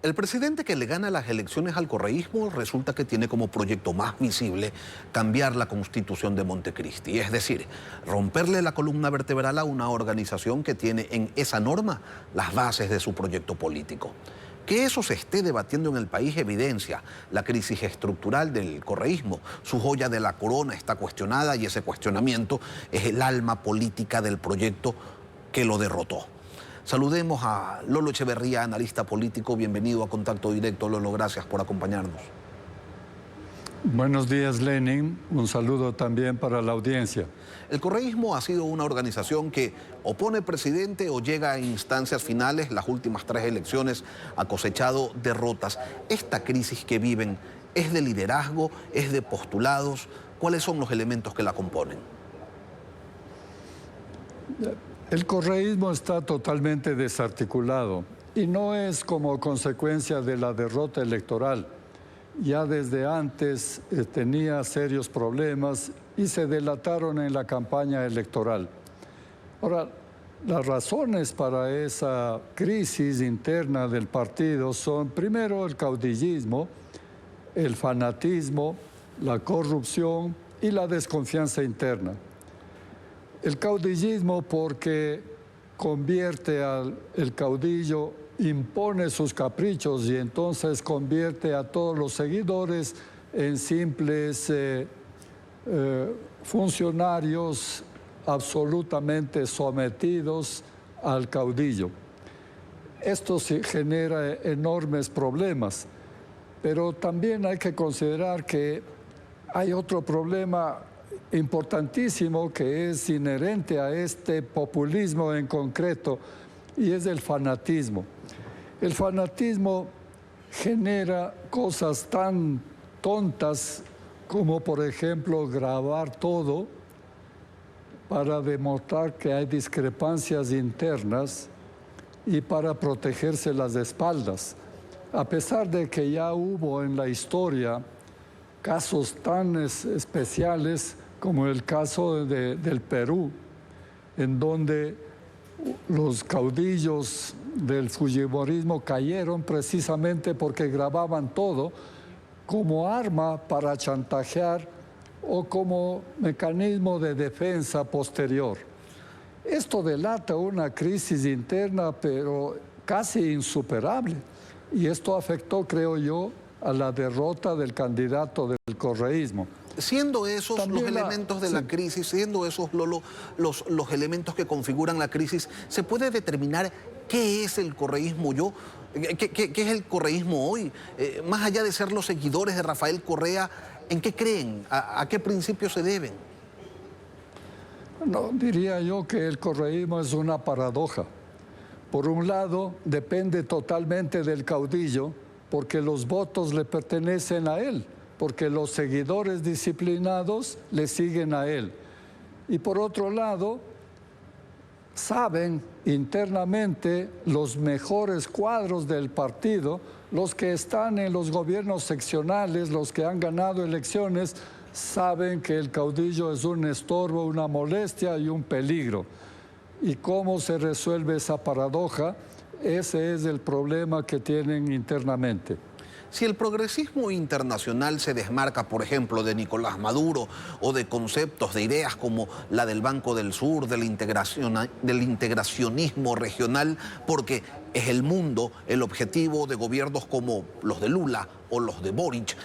El presidente que le gana las elecciones al correísmo resulta que tiene como proyecto más visible cambiar la Constitución de Montecristi, es decir, romperle la columna vertebral a una organización que tiene en esa norma las bases de su proyecto político. Que eso se esté debatiendo en el país evidencia la crisis estructural del correísmo. Su joya de la corona está cuestionada y ese cuestionamiento es el alma política del proyecto que lo derrotó. Saludemos a Lolo Echeverría, analista político. Bienvenido a Contacto Directo, Lolo. Gracias por acompañarnos. Buenos días, Lenin. Un saludo también para la audiencia. El correísmo ha sido una organización que o pone presidente o llega a instancias finales. Las últimas 3 elecciones ha cosechado derrotas. Esta crisis que viven, ¿es de liderazgo? ¿Es de postulados? ¿Cuáles son los elementos que la componen? El correísmo está totalmente desarticulado y no es como consecuencia de la derrota electoral. Ya desde antes tenía serios problemas y se delataron en la campaña electoral. Ahora, las razones para esa crisis interna del partido son, primero, el caudillismo, el fanatismo, la corrupción y la desconfianza interna. El caudillismo porque convierte el caudillo, impone sus caprichos y entonces convierte a todos los seguidores en simples funcionarios absolutamente sometidos al caudillo. Esto sí genera enormes problemas, pero también hay que considerar que hay otro problema importantísimo que es inherente a este populismo en concreto, y es el fanatismo. El fanatismo genera cosas tan tontas como, por ejemplo, grabar todo para demostrar que hay discrepancias internas y para protegerse las espaldas. A pesar de que ya hubo en la historia casos tan especiales como el caso del Perú, en donde los caudillos del fujimorismo cayeron precisamente porque grababan todo como arma para chantajear o como mecanismo de defensa posterior. Esto delata una crisis interna, pero casi insuperable. Y esto afectó, creo yo, a la derrota del candidato del correísmo. Siendo esos también los elementos de la crisis, siendo esos, Lolo, los elementos que configuran la crisis, ¿se puede determinar qué es el correísmo qué es el correísmo hoy? Más allá de ser los seguidores de Rafael Correa, ¿en qué creen? ¿A qué principios se deben? No, diría yo que el correísmo es una paradoja. Por un lado, depende totalmente del caudillo, porque los votos le pertenecen a él, porque los seguidores disciplinados le siguen a él. Y por otro lado, saben internamente los mejores cuadros del partido, los que están en los gobiernos seccionales, los que han ganado elecciones, saben que el caudillo es un estorbo, una molestia y un peligro. ¿Y cómo se resuelve esa paradoja? Ese es el problema que tienen internamente. Si el progresismo internacional se desmarca, por ejemplo, de Nicolás Maduro o de conceptos, de ideas como la del Banco del Sur, del integracionismo regional, porque es el mundo el objetivo de gobiernos como los de Lula o los de Boric,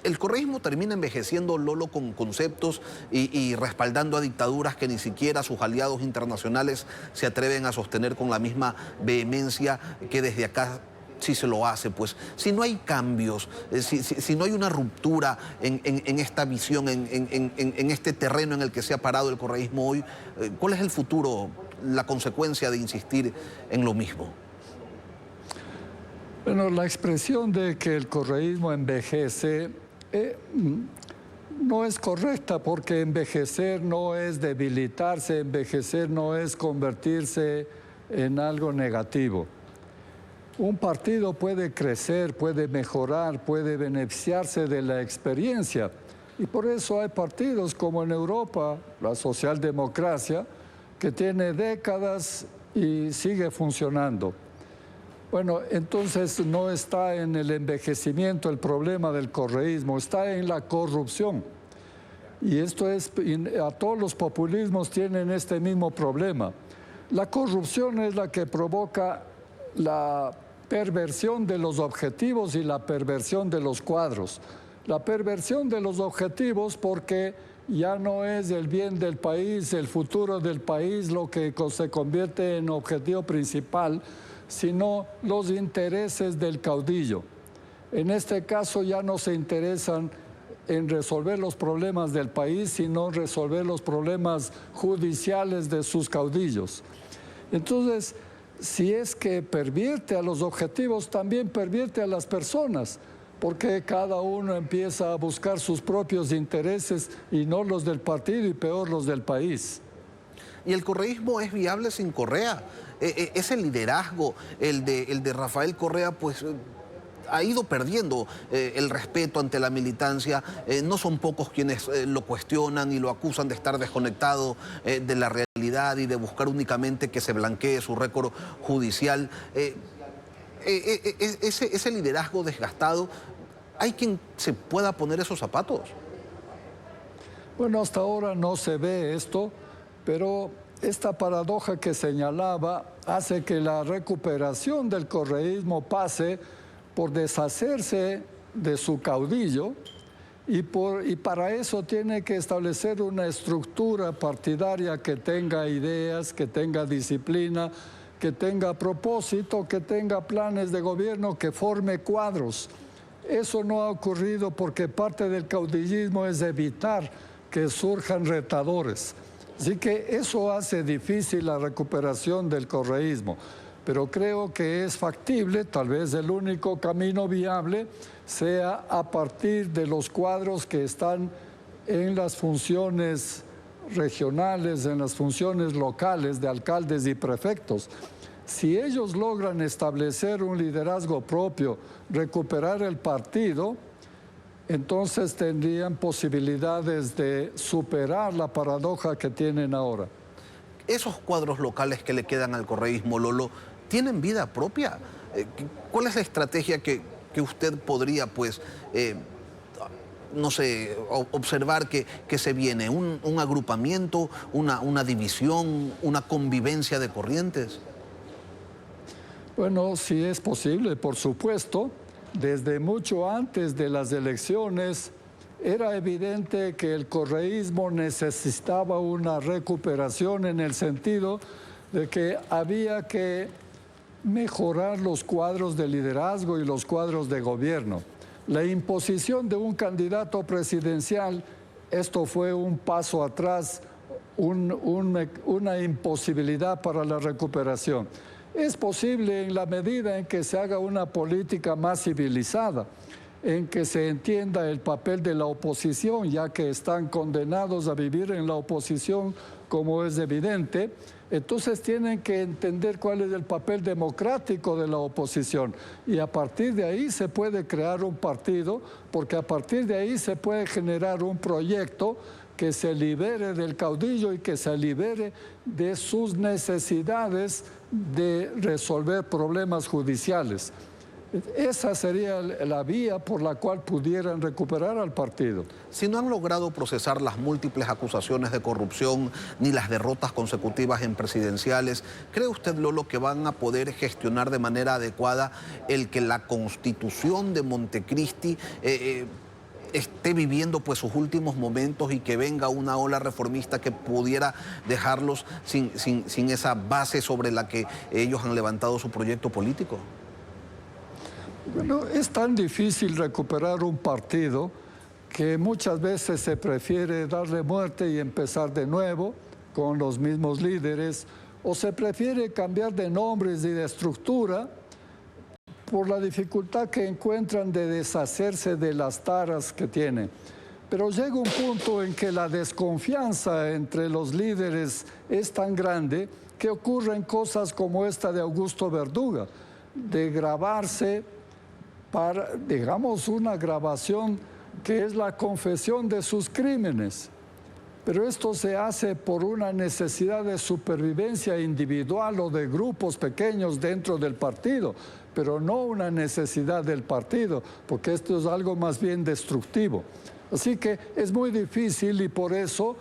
el correísmo termina envejeciendo, Lolo, con conceptos y respaldando a dictaduras que ni siquiera sus aliados internacionales se atreven a sostener con la misma vehemencia que desde acá sí se lo hace. Pues si no hay cambios, si no hay una ruptura en esta visión, en este terreno en el que se ha parado el correísmo hoy, ¿cuál es el futuro, la consecuencia de insistir en lo mismo? Bueno, la expresión de que el correísmo envejece no es correcta, porque envejecer no es debilitarse, envejecer no es convertirse en algo negativo. Un partido puede crecer, puede mejorar, puede beneficiarse de la experiencia. Y por eso hay partidos como en Europa, la socialdemocracia, que tiene décadas y sigue funcionando. Bueno, entonces no está en el envejecimiento el problema del correísmo, está en la corrupción. Y esto es, a todos los populismos tienen este mismo problema. La corrupción es la que provoca la perversión de los objetivos y la perversión de los cuadros. La perversión de los objetivos porque ya no es el bien del país, el futuro del país lo que se convierte en objetivo principal, sino los intereses del caudillo. En este caso ya no se interesan en resolver los problemas del país, sino resolver los problemas judiciales de sus caudillos. Entonces, si es que pervierte a los objetivos, también pervierte a las personas, porque cada uno empieza a buscar sus propios intereses y no los del partido y peor los del país. ¿Y el correísmo es viable sin Correa? Ese liderazgo, el de Rafael Correa, pues ha ido perdiendo el respeto ante la militancia. No son pocos quienes lo cuestionan y lo acusan de estar desconectado de la realidad y de buscar únicamente que se blanquee su récord judicial. Ese liderazgo desgastado, ¿hay quien se pueda poner esos zapatos? Bueno, hasta ahora no se ve esto, pero esta paradoja que señalaba hace que la recuperación del correísmo pase por deshacerse de su caudillo y para eso tiene que establecer una estructura partidaria que tenga ideas, que tenga disciplina, que tenga propósito, que tenga planes de gobierno, que forme cuadros. Eso no ha ocurrido porque parte del caudillismo es evitar que surjan retadores. Así que eso hace difícil la recuperación del correísmo. Pero creo que es factible, tal vez el único camino viable sea a partir de los cuadros que están en las funciones regionales, en las funciones locales de alcaldes y prefectos. Si ellos logran establecer un liderazgo propio, recuperar el partido, entonces tendrían posibilidades de superar la paradoja que tienen ahora. Esos cuadros locales que le quedan al correísmo, Lolo, ¿tienen vida propia? ¿Cuál es la estrategia que usted podría, pues, no sé, observar que se viene? ¿Un agrupamiento, una división, una convivencia de corrientes? Bueno, sí es posible, por supuesto. Desde mucho antes de las elecciones era evidente que el correísmo necesitaba una recuperación en el sentido de que había que mejorar los cuadros de liderazgo y los cuadros de gobierno. La imposición de un candidato presidencial, esto fue un paso atrás, una imposibilidad para la recuperación. Es posible en la medida en que se haga una política más civilizada, en que se entienda el papel de la oposición, ya que están condenados a vivir en la oposición, como es evidente. Entonces tienen que entender cuál es el papel democrático de la oposición y a partir de ahí se puede crear un partido, porque a partir de ahí se puede generar un proyecto que se libere del caudillo y que se libere de sus necesidades de resolver problemas judiciales. Esa sería la vía por la cual pudieran recuperar al partido. Si no han logrado procesar las múltiples acusaciones de corrupción ni las derrotas consecutivas en presidenciales, ¿cree usted, Lolo, que van a poder gestionar de manera adecuada el que la Constitución de Montecristi esté viviendo pues sus últimos momentos y que venga una ola reformista que pudiera dejarlos sin esa base sobre la que ellos han levantado su proyecto político? Bueno, es tan difícil recuperar un partido que muchas veces se prefiere darle muerte y empezar de nuevo con los mismos líderes, o se prefiere cambiar de nombres y de estructura por la dificultad que encuentran de deshacerse de las taras que tienen. Pero llega un punto en que la desconfianza entre los líderes es tan grande que ocurren cosas como esta de Augusto Verduga, de grabarse para, digamos, una grabación que es la confesión de sus crímenes. pero esto se hace por una necesidad de supervivencia individual o de grupos pequeños dentro del partido, pero no una necesidad del partido, porque esto es algo más bien destructivo. Así que es muy difícil y por eso,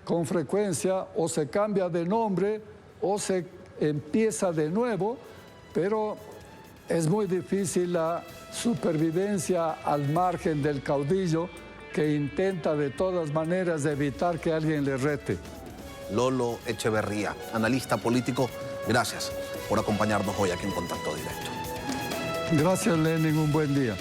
con frecuencia, o se cambia de nombre o se empieza de nuevo, pero es muy difícil la supervivencia al margen del caudillo, que intenta de todas maneras evitar que alguien le rete. Lolo Echeverría, analista político, gracias por acompañarnos hoy aquí en Contacto Directo. Gracias, Lenin, un buen día.